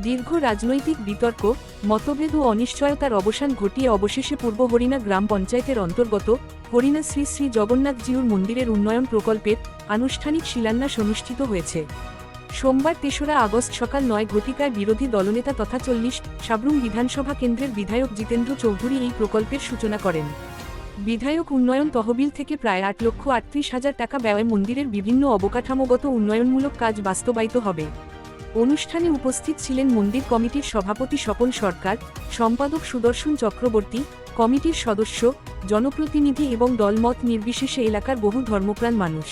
দীর্ঘ রাজনৈতিক বিতর্ক, মতভেদ ও অনিশ্চয়তার অবসান ঘটিয়ে অবশেষে পূর্ব হরিণা গ্রাম পঞ্চায়েতের অন্তর্গত হরিণা শ্রী শ্রী জগন্নাথজিউর মন্দিরের উন্নয়ন প্রকল্পের আনুষ্ঠানিক শিলান্যাস অনুষ্ঠিত হয়েছে। সোমবার ৩রা আগস্ট সকাল ৯ ঘটিকায় বিরোধী দলনেতা তথা ৪০ সাবরুম বিধানসভা কেন্দ্রের বিধায়ক জিতেন্দ্র চৌধুরী এই প্রকল্পের সূচনা করেন। বিধায়ক উন্নয়ন তহবিল থেকে প্রায় ৮,৩৮,০০০ টাকা ব্যয়ে মন্দিরের বিভিন্ন অবকাঠামোগত উন্নয়নমূলক কাজ বাস্তবায়িত হবে। অনুষ্ঠানে উপস্থিত ছিলেন মন্দির কমিটির সভাপতি স্বপন সরকার, সম্পাদক সুদর্শন চক্রবর্তী, কমিটির সদস্য, জনপ্রতিনিধি এবং দলমত নির্বিশেষে এলাকার বহু ধর্মপ্রাণ মানুষ।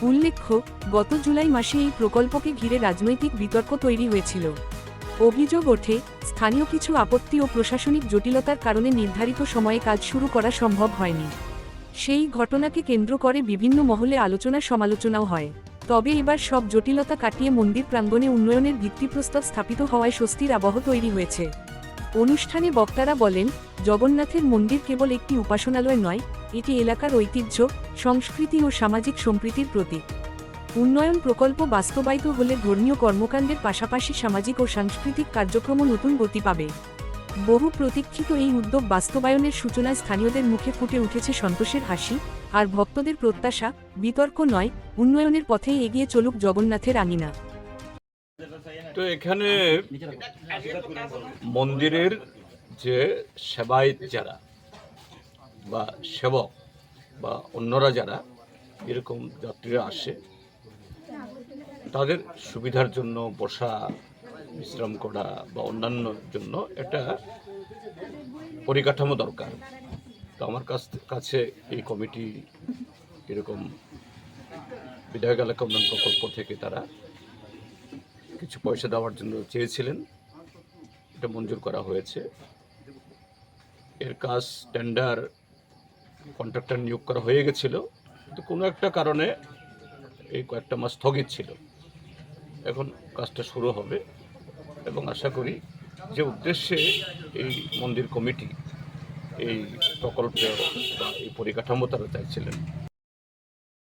উল্লেখ্য, গত জুলাই মাসে এই প্রকল্পকে ঘিরে রাজনৈতিক বিতর্ক তৈরি হয়েছিল। অভিযোগ ওঠে, স্থানীয় কিছু আপত্তি ও প্রশাসনিক জটিলতার কারণে নির্ধারিত সময়ে কাজ শুরু করা সম্ভব হয়নি। সেই ঘটনাকে কেন্দ্র করে বিভিন্ন মহলে আলোচনা সমালোচনাও হয়। তবে এবার সব জটিলতা কাটিয়ে মন্দির প্রাঙ্গণে উন্নয়নের ভিত্তিপ্রস্তর স্থাপিত হওয়ায় স্বস্তির আবহ তৈরি হয়েছে। অনুষ্ঠানে বক্তারা বলেন, জগন্নাথের মন্দির কেবল একটি উপাসনালয় নয়, এটি এলাকার ঐতিহ্য, সংস্কৃতি ও সামাজিক সম্প্রীতির প্রতীক। উন্নয়ন প্রকল্প বাস্তবায়িত হলে ধর্মীয় কর্মকাণ্ডের পাশাপাশি সামাজিক ও সাংস্কৃতিক কার্যক্রমও নতুন গতি পাবে। বহু প্রতীক্ষিত এই উদ্যোগ বাস্তবায়নের সূচনায় স্থানীয়দের মুখে ফুটে উঠেছে সন্তোষের হাসি, আর ভক্তদের প্রত্যাশা, বিতর্ক নয়, উন্নয়নের পথেই এগিয়ে চলুক জগন্নাথের আঙিনা। তো এখানে মন্দিরের যে সেবায়িত যারা বা সেবক বা অন্যরা যারা এরকম যাত্রীরা আসে, তাদের সুবিধার জন্য বসা, বিশ্রাম করা বা অন্যান্যর জন্য একটা পরিকাঠামো দরকার। তো আমার কাছে এই কমিটি এরকম বিধায়ক এলাকা উন্নয়ন প্রকল্প থেকে তারা কিছু পয়সা দেওয়ার জন্য চেয়েছিলেন, এটা মঞ্জুর করা হয়েছে। এর কাজ টেন্ডার কন্ট্রাক্টর নিয়োগ করা হয়ে গেছিল, কিন্তু কোনো একটা কারণে এই কয়েকটা মাস স্থগিত ছিল। এখন কাজটা শুরু হবে এবং আশা করি যে উদ্দেশ্যে এই মন্দির কমিটি এই প্রকল্প বা এই পরিকাঠামো তারা চাইছিলেন,